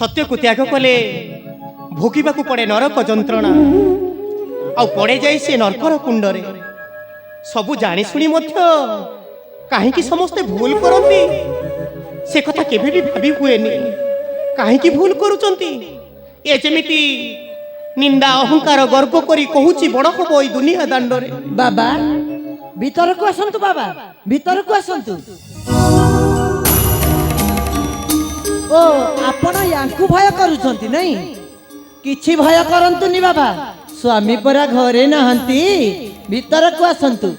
सत्य को त्याग कले भोगिबा को पड़े नरक जंत्रणा आ पड़े जाए से नरकर कुंडरे सबू जानी शुणी मध्य कहीं समस्ते भूल करती से कथा केबे भी भाभी हुएनी कहीं भूल करुचंती ए जेमिति निंदा अहंकार गर्व करी कहूची बड़ हबो ई दुनिया दांडरे। बाबा भीतर को आसंतु, बाबा भीतर को आसंतु। ओ आपण यांकु भय करूछंती नहीं, किछि भय करंतुनी बाबा, स्वामी परा घरे नहंती, भीतर को आसंतु।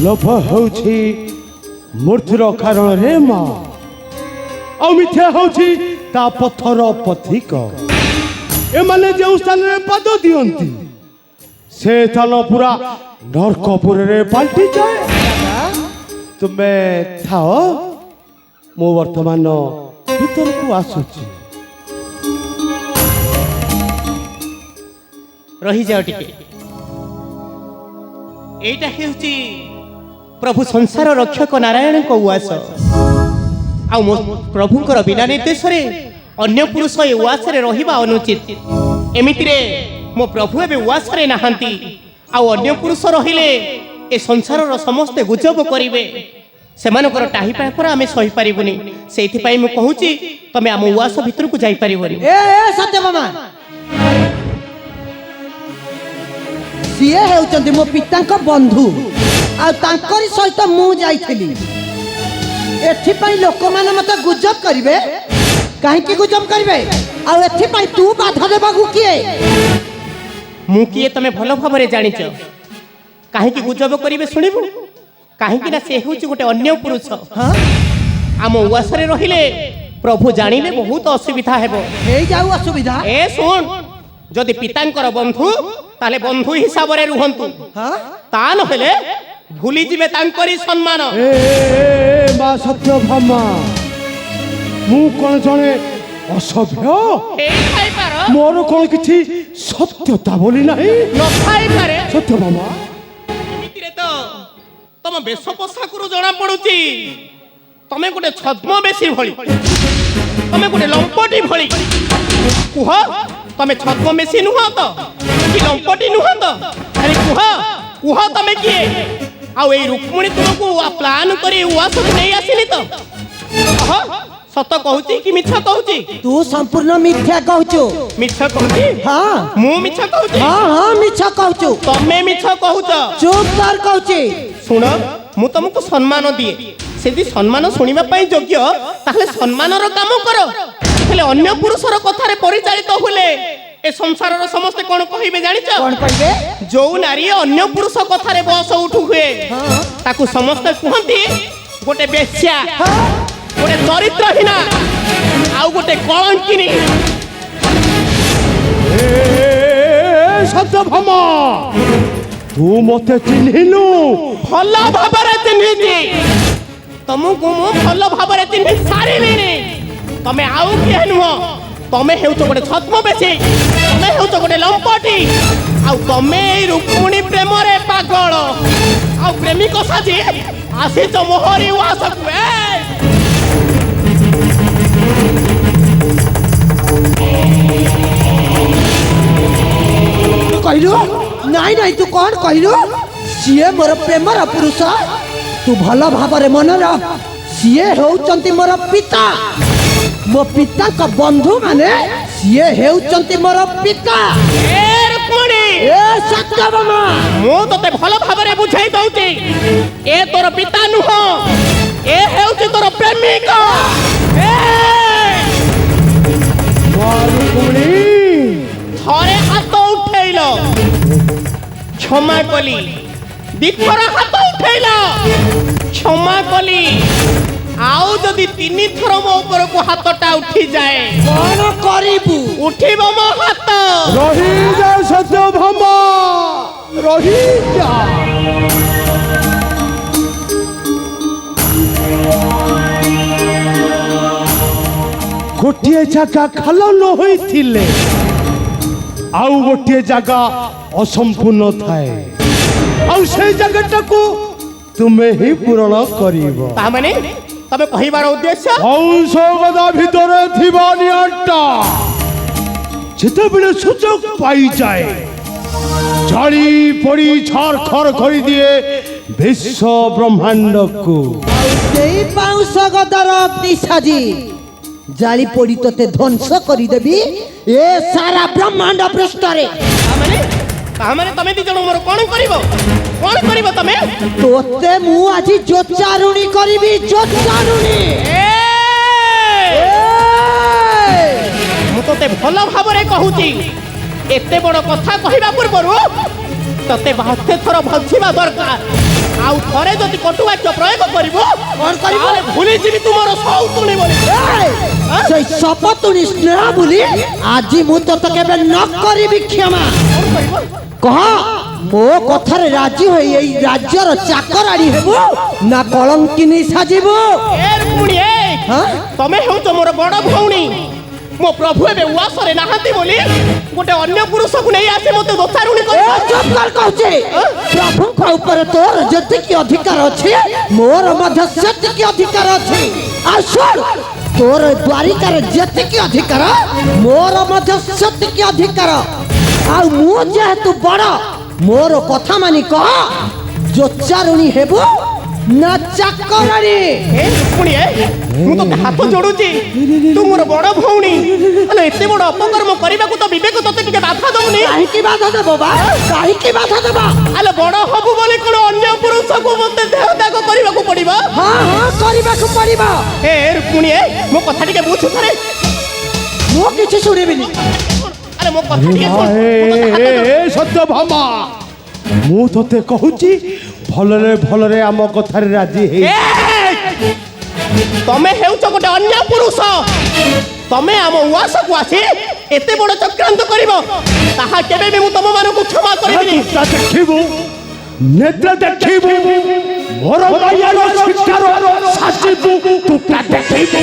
लोभ होछि मूर्तिर कारण रे माँ आ मिथ्या होछि ता पत्थर पथिक। ए माने जो स्थान रे पद दियंती से स्थान पूरा नरकपुर रे पाल्टी जाए। तुमे थाओ मो वर्तमान भीतर को आसुची। रही जाओ टिके। एटा हेउची प्रभु संसार रक्षक नारायण को उवास आ प्रभुंकर बिना निर्देश रे अन्य पुरुष ए उवास रे रहिबा अनुचित। एमिति रे मो प्रभु एबे उवास रे नाहंती आ अन्य पुरुष रहिले ए संसार रो समस्त गुजब करिवे सेमानकर टाही पापर आमे सही परिबुनी। सेथि पई मु कहूची तमे आम उवास भितर को जाई परिबोनी। ए सत्य मामा सीए हेउचंती मो पितांक बंधु आ तांकरी सहित मु जाइथिली। एथि पई लोक माने मते गुजब करिवे, काहे की गुजब करिवे आ एथि पई तू बाधा देबाकू किए? मु किए तमे भलो भाबरे जानिच। काहे की गुजब करिवे सुनिबु? काहे की ना से हेउची गोटे अन्य पुरुष। हां आम उवास रे रहिले प्रभु जानिले बहुत असुविधा हेबो। हे जाऊ असुविधा। ए सुन, जदि पितांकर बंधु ताले बंधु हिसाब रे रुहंतु। हां ता नहेले भूली जिवे तांकरी सम्मान। ए बा सत्य भामा मु कोन जणे असभ्य ए खाई पारो मोर कोन किछि सत्यता बोली नाही न खाई पारे। सत्य भामा एमितिरे तो तम बेश पोशाकरू जणा पडुची तमे गोटे छद्म बेसी भଳି, तमे गोटे लंपटी भଳି। कुह तमे छद्म बेसी नुह तो कि लंपटी नुह तो? अरे कुह कुह तमे किए? आ ए रुक्मणी तुमको प्लान करी उवास नहीं आसिनी तो? सत कहूची कि मिछ कहूची? तू संपूर्ण मिथ्या कहूचु। मिछ कहूची? हां मु मिछ कहूची? हां हां मिछ कहूचु। तमे मिछ कहूच। चुप कर कहूची। सुन मु तुमको सम्मान दिए, सेदी सम्मान सुनिबा पई योग्य ताहले सम्मानर काम करो। हेले अन्य पुरुषर कथारे परिचालित होले ए संसारर समस्त कोन कहिबे जानिच? कोन कहिबे? जो नारी अन्य पुरुष कथारे बस उठु हुए ताकू समस्त कहंती गोटे बेश्या, गोटे चरित्रहीना, आउ गोटे कलंकिनी। ए सत्य भामा तू मते चिन्हिनु? भल भाबरे चिन्हिची तुमको मु भल भाबरे चिन्हि सारिलिनी। तमे आउ किए नुह, तमे हेउच गोटे छद्म बेसी, तमे हेउच गोटे लंपटी, आउ तमे ए रुक्मिणी प्रेम रे पागल, आउ प्रेमिक साजी आसीच मोहरी उवासकु। कहलु नाई नाई तू कौन कहलु? सीए मोर प्रेमर पुरुष, तू भल भाबरे मन रख। सीए हेउचंती मोर पिता, मो पिता का बंधु माने सीए हेउचंती मोर पिता। ए रुक्मिणी ए सत्य मामा मु तते भल भाबरे बुझाई दउची, ए तोर पिता नुह, ए हेउची तोर प्रेमिक। रुक्मिणी थरे हाथ उठेल क्षमा कली, द्वितीय हाथ उठेल क्षमा कली, आउ जदि तीन थर मो ऊपर को हाथटा उठी जाए कौन करिबू? उठिब मो हाथ। रही जा सत्य भामा रही जा। गोटे जगह खाल न होइथिले आउ गोटे जगह असंपूर्ण थाए, आउ से जगह को ତୁମେ ହିଁ ପୂରଣ କରିବ। ତା ମାନେ ତମେ କହିବାର ଉଦ୍ଦେଶ୍ୟ ଔଷଧ ଭିତରେ ଥିବା ନିଆଁଟା ଯେତେବେଳେ ସୁଯୋଗ ପାଇଯାଏ ଜାଳି ପୋଡ଼ି ଛାରଖାର କରିଦିଏ ବିଶ୍ୱ ବ୍ରହ୍ମାଣ୍ଡକୁ। ସେଇ ପାଉଁଶ ଗଦାର ଅଗ୍ନି ସାଜି ଜାଳି ପୋଡ଼ି ତତେ ଧ୍ୱଂସ କରିଦେବି ଏ ସାରା ବ୍ରହ୍ମାଣ୍ଡ ପୃଷ୍ଠରେ। ତା ମାନେ ତମେ ଦି ଜଣ ମୋର କଣ କରିବ ତମେ? ତୋତେ ମୁଁ ଆଜି ଜୋଚାରୁଣୀ କରିବି, ଜୋଚାରୁଣୀ। ମୁଁ ତତେ ଭଲ ଭାବରେ କହୁଛି, ଏତେ ବଡ଼ କଥା କହିବା ପୂର୍ବରୁ ତତେ 72 ଥର ଭଜିବା ଦରକାର। ଆଉ ଥରେ ଯଦି କଟୁବାକ୍ୟ ପ୍ରୟୋଗ କରିବ କଣ କରିବ? ଭୁଲିଯିବି ତୁମର ସଉତୁଣୀ ବୋଲି। ସେଇ ଶପଥୁଣୀ ସ୍ନେହ ବୋଲି ଆଜି ମୁଁ ତତେ କେବେ ନ କରିବି କ୍ଷମା। କହ, ମୋ କଥାରେ ରାଜି ହୋଇ ଏଇ ରାଜ୍ୟର ଚାକରାଣୀ ହେବୁ ନା କଳଙ୍କିନୀ ସାଜିବୁ? ତମେ ହେଉଛ ମୋର ବଡ଼ ଭଉଣୀ। ମୋ ପ୍ରଭୁ ଏବେ ଉଆସରେ ନାହାନ୍ତି ବୋଲି ଗୋଟେ ଅନ୍ୟ ପୁରୁଷକୁ ନେଇ ଆସି ମତେ ଦୋଷାରୁଣୀ କହୁଛି। ପ୍ରଭୁଙ୍କ ଉପରେ ତୋର ଯେତିକି ଅଧିକାର ଅଛି ମୋର ମଧ୍ୟ ସେତିକି ଅଧିକାର ଅଛି। ଆଉ ଶୁଣ, ତୋର ଦ୍ୱାରିକାରେ ଯେତିକି ଅଧିକାର ମୋର ମଧ୍ୟ ସେତିକି ଅଧିକାର। ଆଉ ମୁଁ ଯେହେତୁ ବଡ଼, ମୋର କଥା ମାନି କହ, ଜୋଚାରୁଣୀ ହେବୁ ନା ଚାକରାଣୀ? ମୁଁ ତତେ ହାତ ଯୋଡୁଛି, ତୁ ମୋର ବଡ଼ ଭଉଣୀ। ହେଲେ ଏତେ ବଡ଼ ଅପକର୍ମ କରିବାକୁ ତ ବିବେକ ତତେ ଟିକେ ବାଧା ଦଉନି। କାହିଁକି ବାଧା ଦେବ ବା? କାହିଁକି ବାଧା ଦେବ? ହେଲେ ବଡ଼ ହବୁ ବୋଲି କଣ ଅନ୍ୟ ପୁରୁଷକୁ ମତେ ଦେହ ତ୍ୟାଗ କରିବାକୁ ପଡ଼ିବ? ହଁ ହଁ, କରିବାକୁ ପଡ଼ିବ। ରୁକ୍ମିଣୀ, ମୋ କଥା ଟିକେ ବୁଝୁ ଥରେ। ମୁଁ କିଛି ଶୁଣିବିନି। ଆରେ ମୋ କଥା ଟିକେ ଶୁଣ। ସତ୍ୟଭାମା, ମୁଁ ତତେ କହୁଛି ଭଲରେ ଭଲରେ ଆମ କଥାରେ ରାଜି ହେଇ। ତମେ ହେଉଛ ଗୋଟେ ଅନ୍ୟ ପୁରୁଷ। ତମେ ଆମ ଉଆସକୁ ଆସି ଏତେ ବଡ଼ ଚକ୍ରାନ୍ତ କରିବ, ତାହା କେବେ ବି ମୁଁ ତମମାନଙ୍କୁ କ୍ଷମା କରିବିନି। ଦେଖିବୁ, ନେତ୍ର ଦେଖିବୁ, ମୋର ମାୟାର ଶିକାର ସାଜିବୁ, ତୁ ଦେଖିବୁ।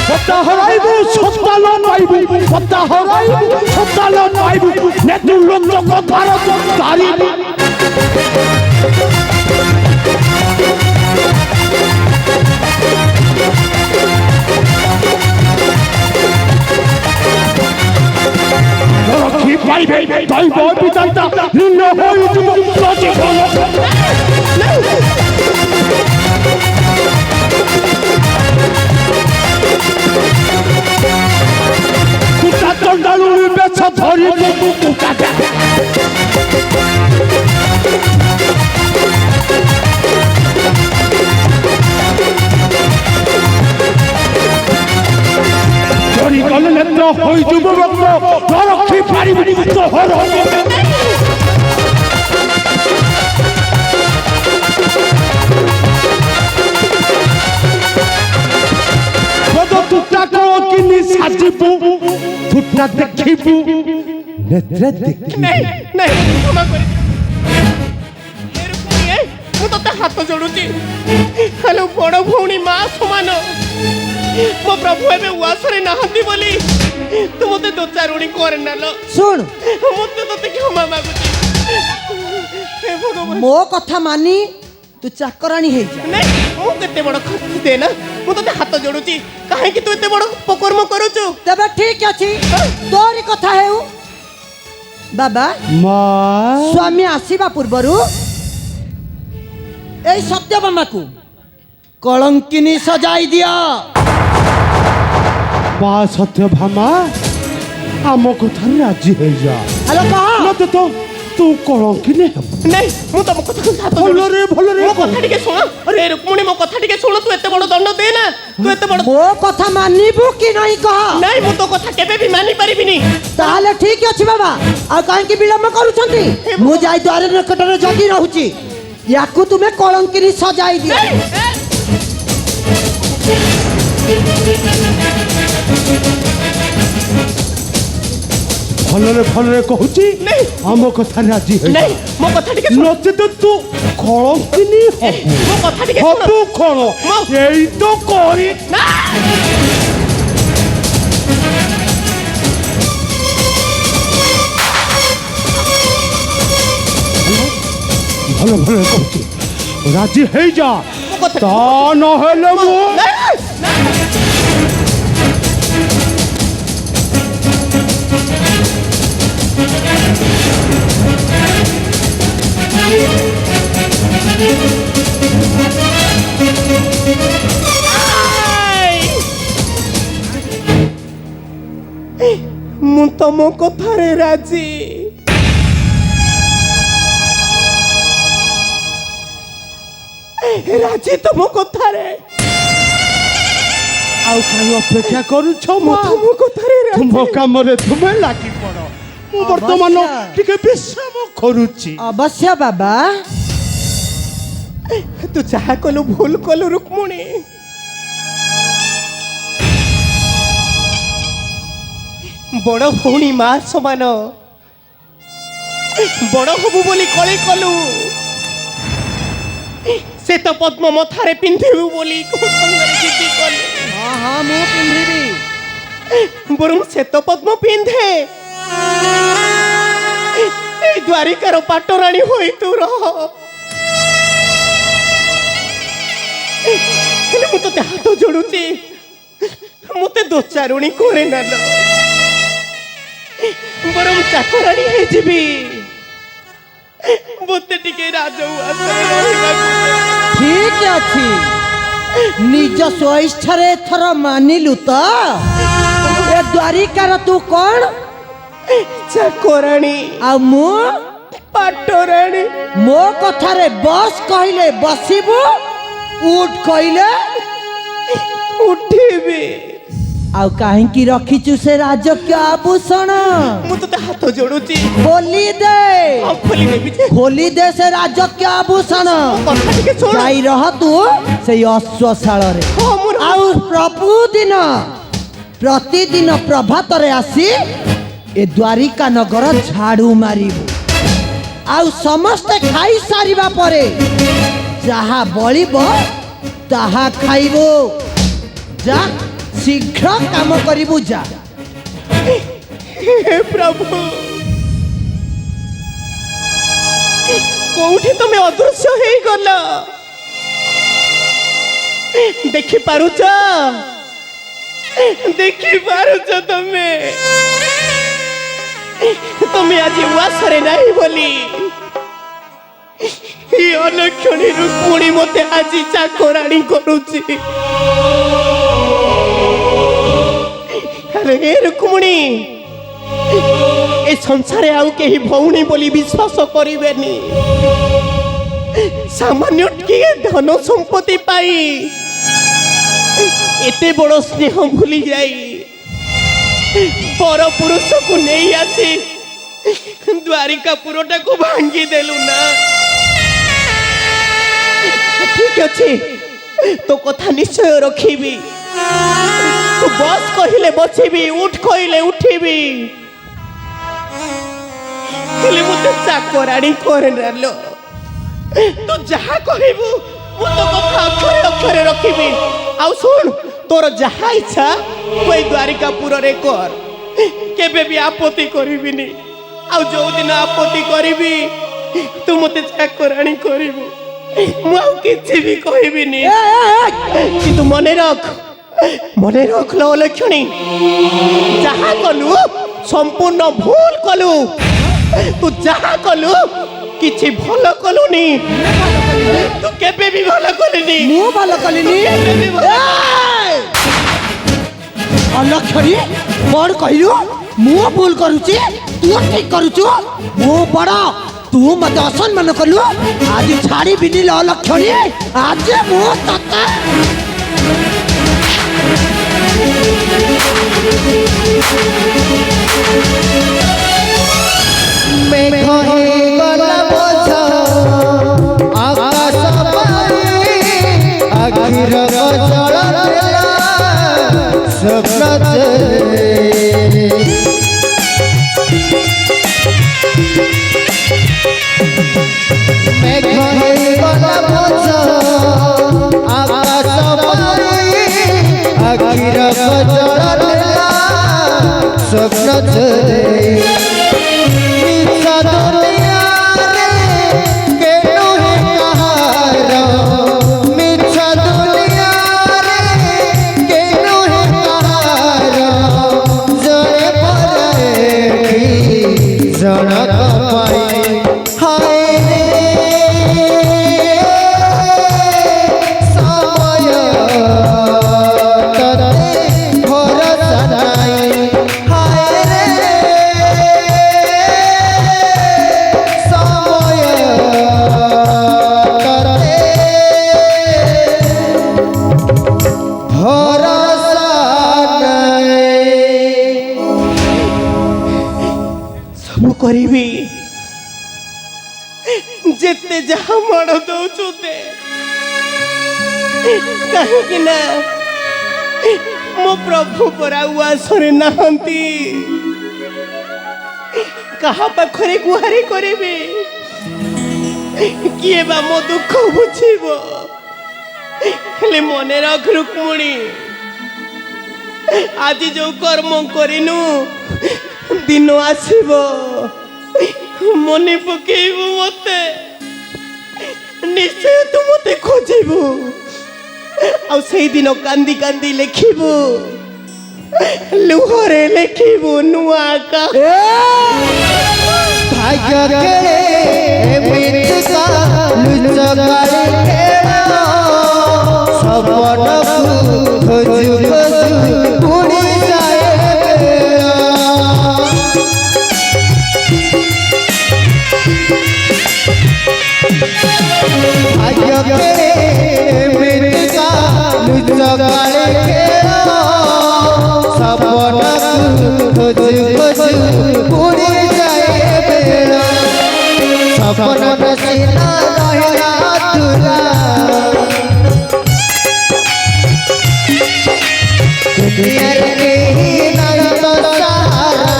সত্তা হরাইবু সত্তাল পাইবু, সত্তা হরাইবু সত্তাল পাইবু, নেতু লোক কথার তারিবু। রক্ষী পাইবে দৈব বিধাতা নিম্ন হইব সজীবন। কুটা চন্ডালুর বেছা ধরিব কুটাটা। চরি গলে নেত্র হইব রক্ত, রক্ষী পারিবি তোহর। কিনি সাজিবু, তুটা দেখিবু, নেত্রে দেখিবু। ମୁଁ ତତେ ହାତ ଯୋଡୁଛି। ହେଲେ ବଡ଼ ଭଉଣୀ ମା ସମାନ। ମୋ ପ୍ରଭୁ ଏବେ ଉଆସରେ ନାହାନ୍ତି ବୋଲି ତୁ ମତେ ଦୋଚାରୁଣୀ କରିନେଲ। ଶୁଣ, ମତେ ତତେ କ୍ଷମା ମାଗୁଛି। ମୋ କଥା ମାନି ତୁ ଚାକରାଣୀ ହେଇଯା। ନାଇଁ, ମୁଁ କେତେ ବଡ଼ ଖର୍ଚ୍ଚ ଦେ ନା, ମୁଁ ତତେ ହାତ ଯୋଡୁଛି। କାହିଁକି ତୁ ଏତେ ବଡ଼ ଅପକର୍ମ କରୁଛୁ? ତେବେ ଠିକ ଅଛି, ତୋରି କଥା ହେଉ। ବାବା, ମା ସ୍ୱାମୀ ଆସିବା ପୂର୍ବରୁ ଏଇ ସତ୍ୟଭାମାକୁ କଳଙ୍କିନୀ ସଜାଇ ଦିଅ। ମା ସତ୍ୟଭାମା, ଆମ କଥାରେ ରାଜି ହେଇଯା। ଆଲୋ କହ। ନଚେତ ତ ତୁ କଳଙ୍କିନୀ ହେବୁ। ନାଇଁ, ମୁଁ ତମ କଥା ହାତ ଭଲରେ ଭଲରେ ମୋ କଥା ଟିକେ ଶୁଣ। ଆରେ ରୁକ୍ମିଣୀ, ମୋ କଥା ଟିକେ ଶୁଣ। ତୁ ଏତେ ବଡ଼ ଦଣ୍ଡ ଦେ ନା। ତୁ ଏତେ ବଡ଼ ମୋ କଥା ମାନିବୁ କି ନାହିଁ କହ। ନାଇଁ, ମୁଁ ତୋ କଥା କେବେ ବି ମାନି ପାରିବିନି। ତାହେଲେ ଠିକ ଅଛି ବାବା, ଆଉ କାହିଁକି ବିଳମ୍ବ କରୁଛନ୍ତି? ମୁଁ ଯାଇ ଦ୍ୱାର ନିକଟରେ ଜଗି ରହୁଛି। ୟାକୁ ତୁମେ କଳଙ୍କିନୀ ସଜାଇ ଦିଅ। ଭଲରେ ଭଲରେ କହୁଛି, ଆମ କଥାରେ ରାଜି ହେଇଯା। ନାଇଁ, ମୋ କଥା ଟିକେ ଶୁଣ। ନଚେତ ତୁ କଳଙ୍କିନୀ ହବୁ। ମୋ କଥା ଟିକେ ଶୁଣ। ହବୁ କଣ? ଏଇ ତ କରି। ଭଲ କହୁଛି ରାଜି ହେଇଯା କଥା- ତା ନହେଲେ ମୁଁ ମୁଁ ତମ କଥାରେ ରାଜି। ରାଜି ତମ କଥାରେ। ଆଉ କାହିଁ ଅପେକ୍ଷା କରୁଛ ମୁଁ ମା ତମ କଥାରେ ରାଜି। ତୁମ କାମରେ ତୁମେ ଲାଗି ପଡ଼ ମୁଁ ବର୍ତ୍ତମାନ ଟିକେ ବିଶ୍ରାମ କରୁଛି ଅବଶ୍ୟ ବାବା। ତୁ ଯାହା କଲୁ ଭୁଲ କଲୁ ରୁକ୍ମଣୀ। ବଡ଼ ଭଉଣୀ ମା ସମାନ ବଡ଼ ହବୁ ବୋଲି କଳି କଲୁ। ସେ ତ ପଦ୍ମ ମଥାରେ ପିନ୍ଧିବୁ ବୋଲି ସଙ୍ଗରେ ଜିଦି କଲୁ। ହଁ ହଁ ମୁଁ ପିନ୍ଧିବି। ବରଂ ସେ ତ ପଦ୍ମ ପିନ୍ଧେ। এই দ্বারিকার পাটরানী হই তু রহ। ହେଲେ ମୁଁ ତତେ ହାତ ଯୋଡୁଛି ମତେ ଦୋଚାରୁଣୀ করে ନା ଲ। ବରଂ ଚାକରାଣୀ ହେଇଯିବି। ମତେ ଟିକେ ରାଜଉଆସରେ ରହିବାକୁ ଦେ। ଠିକ ଅଛି ନିଜ ସ୍ୱଇଚ୍ଛାରେ ଏଥର ମାନିଲୁ ତ। ଏ ଦ୍ୱାରିକାର ତୁ କଣ ଚାକରାଣୀ ଆଉ ମୁଁ ପାଟରାଣୀ। ମୋ କଥାରେ ବସ୍ କହିଲେ ବସିବୁ, ଉଠ କହିଲେ ଉଠିବି। ଆଉ କାହିଁକି ରଖିଛୁ ସେ ରାଜକୀୟ ଆଭୂଷଣ? ମୁଁ ତତେ ହାତ ଯୋଡୁଛି ଖୋଲି ଦେ, ଖୋଲି ଦେବି ଯେ ଖୋଲି ଦେ ସେ ରାଜକୀୟ ଆଭୂଷଣ। କଥା ଟିକେ ଶୁଣ। ଯାଇ ରହ ତୁ ସେଇ ଅଶ୍ୱଶାଳରେ। ହଁ, ମୋର ଆଉ ପ୍ରତିଦିନ ପ୍ରଭାତରେ ଆସି ଏ ଦ୍ୱାରିକା ନଗର ଝାଡୁ ମାରିବୁ। ଆଉ ସମସ୍ତେ ଖାଇସାରିବା ପରେ ଯାହା ବଳିବ ତାହା ଖାଇବୁ। ଯା ଶୀଘ୍ର କାମ କରିବୁ ଯା। हे प्रभु कोठी तुम अदृश्य हो गल देखि पारुच तुमे तुमे आज उआसरे नहीं बोली ये अलक्षणी रुक्मिणी मते आज चाकराणी करूची। अरे रुक्मिणी ए संसारे आउ केही भौणी बोली विश्वास करिवेनी। सामान्य किए धन संपत्ति पाई एते बड़ स्नेह भूली जाई पर पुरुष को नहीं आसी द्वारिका पुरटा को भांगी देलु ना। ठीक अच्छे तो कथा निश्चय रखिबी। तू बस कहिले बसिबी, उठ कहिले उठिबी। हेले मते चाकराणी करे नालो। तू जहा कहबू मु तो कथा अक्षरे अक्षरे रखिबी। आउ सुन तोर जहा इच्छा कोई द्वारिकापुर रे कर, केबे भी आपत्ति करिबिनी। आउ जो दिन आपत्ति करिबी तू मते चाकराणी करिबू। मु आउ किछि भी कहबिनी। कि तू मने रख लो लक्ष्मणी जहा कलु संपूर्ण भूल कलु। तू जहा कलु किछि भल कलुनी। तू केबे भी भल कलिनी। मु भल कलिनी। अलक्षणी कौन कहलु? मु भूल करूची, तू ठीक करूचु। मु बड़ तू मत असम्मान कलु। आज छाड़ी बिनी अलक्षणी आज मु तते मेघ गला बोझ आकाश पाई आखिर जल देला स्वप्न चले। मेघ गला बोझ आकाश पाई आखिर जल देला स्वप्न चले। दुनिया रे के କରିବି ଯେତେ ଯାହା ମାଡ଼ ଦଉଛନ୍ତି କାହିଁକି ନା ମୋ ପ୍ରଭୁ ପରା ଉଆସରେ ନାହାନ୍ତି କାହା ପାଖରେ ଗୁହାରି କରିବି କିଏ ବା ମୋ ଦୁଃଖ ବୁଝିବ ହେଲେ ମନେ ରଖ ରୁକ୍ମଣୀ ଆଜି ଯୋଉ କର୍ମ କରିନୁ ଦିନ ଆସିବ ମନେ ପକେଇବୁ ମତେ ନିଶ୍ଚୟ ତୁ ମତେ ଖୋଜିବୁ ଆଉ ସେଇଦିନ କାନ୍ଦି କାନ୍ଦି ଲେଖିବୁ ଲୁହରେ ଲେଖିବୁ ନୂଆ ଭାଗ୍ୟ କେଳେ ଏମିତିକା ଲୁଚ କାଳେ ଖେଳ ସପନକୁ ଖୋଜୁ ଖୋଜୁ ପୁଣି ଯାଏ ବେଳ। ଭାଗ୍ୟ କେଳେ ଏମିତିକା ଲୁଚ କାଳେ ଖେଳ ସପନକୁ ଖୋଜୁ ଖୋଜୁ ପୁଣି ଯାଏ ବେଳ। ସପନ ସିନା ରହିଲା ଅଧୁରା ଦୁନିଆରେ କେହି ନାହିଁ ତ ସାହାରା।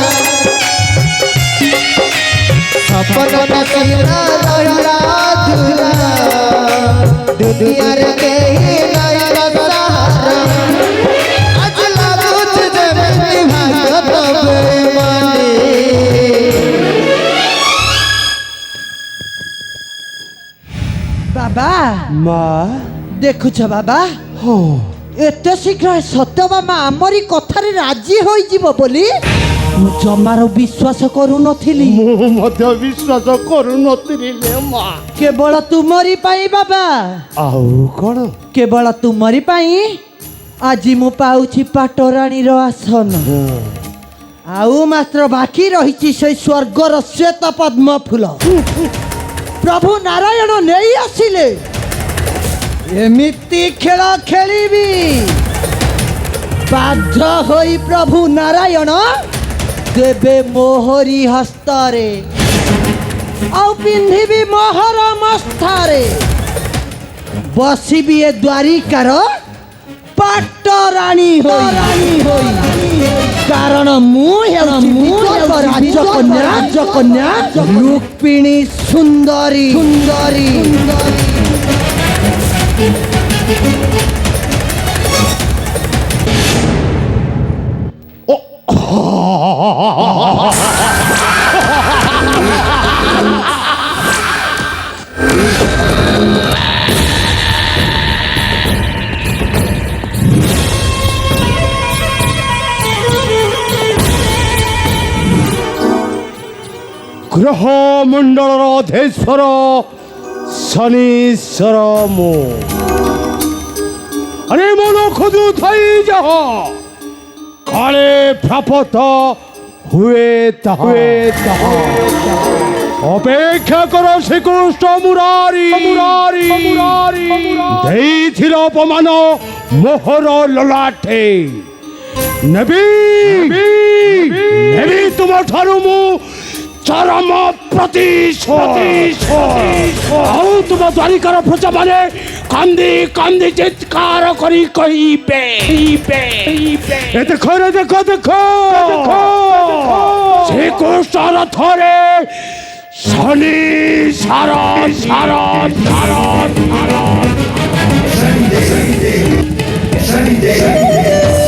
ସପନ ସିନା ରହିଲା ଅଧୁରା ଦୁନିଆରେ କେହି ନାହିଁ ତ ସାହାରା। ଆଜି ଲାଗୁଛି ଯେମିତି ଭାଗ୍ୟ ତ ବେଇମାନି। ବାବା ମା ଦେଖୁଛ ବାବା ଏତେ ଶୀଘ୍ର ସତ୍ୟଭାମା ଆମରି କଥାରେ ରାଜି ହୋଇଯିବ ବୋଲି ମୁଁ ଜମାରୁ ବିଶ୍ୱାସ କରୁନଥିଲି। ମୁଁ ମଧ୍ୟ ବିଶ୍ୱାସ କରୁନଥିଲି ରେ ମା। କେବଳ ତୁମରି ପାଇଁ ବାବା ଆଉ କଣ କେବଳ ତୁମରି ପାଇଁ ଆଜି ମୁଁ ପାଉଛି ପାଟରାଣୀର ଆସନ ଆଉ ମାତ୍ର ବାକି ରହିଛି ସେଇ ସ୍ୱର୍ଗର ଶ୍ଵେତ ପଦ୍ମ ଫୁଲ ପ୍ରଭୁ ନାରାୟଣ ନେଇ ଆସିଲେ ଏମିତି ଖେଳ ଖେଳିବି ବାଧ୍ୟ ହୋଇ ପ୍ରଭୁ ନାରାୟଣ ଦେବେ ମୋହରି ହସ୍ତରେ ଆଉ ପିନ୍ଧିବି ମୋହର ମସ୍ତାରେ ବସିବି ଏ ଦ୍ୱାରିକାର ପାଟରାଣୀ ହୋଇ କାରଣ ମୁଁ ରାଜକନ୍ୟା ରୁକ୍ମିଣୀ ସୁନ୍ଦରୀ ସୁନ୍ଦରୀ ଗ୍ରହ ମଣ୍ଡଳର ଅଧେଶ୍ୱର ଶନିଶ୍ୱର ମୁଁ ଆରେ ମନ ଖୋଜୁ ଥାଇ ଯାହ କାଳେ ପ୍ରାପତ ହୁଏ ତାହା ଅପେକ୍ଷା କର ଶ୍ରୀକୃଷ୍ଣ ମୁରାରୀ ଦେଇଥିଲ ଅପମାନ ମୋହର ଲଲାଟେ ନେବି ତୁମ ଠାରୁ ମୁଁ ଚରମ ପ୍ରତିଶୋଧ ଆଉ ତୁମ ଦ୍ୱାରିକାର ପ୍ରଜାମାନେ କାନ୍ଦି କାନ୍ଦି ଚିତ୍କାର କରି କହିବେ ଦେଖ ଶ୍ରୀକୃଷ୍ଣ ରଥରେ ଶନି ସାର Sunday.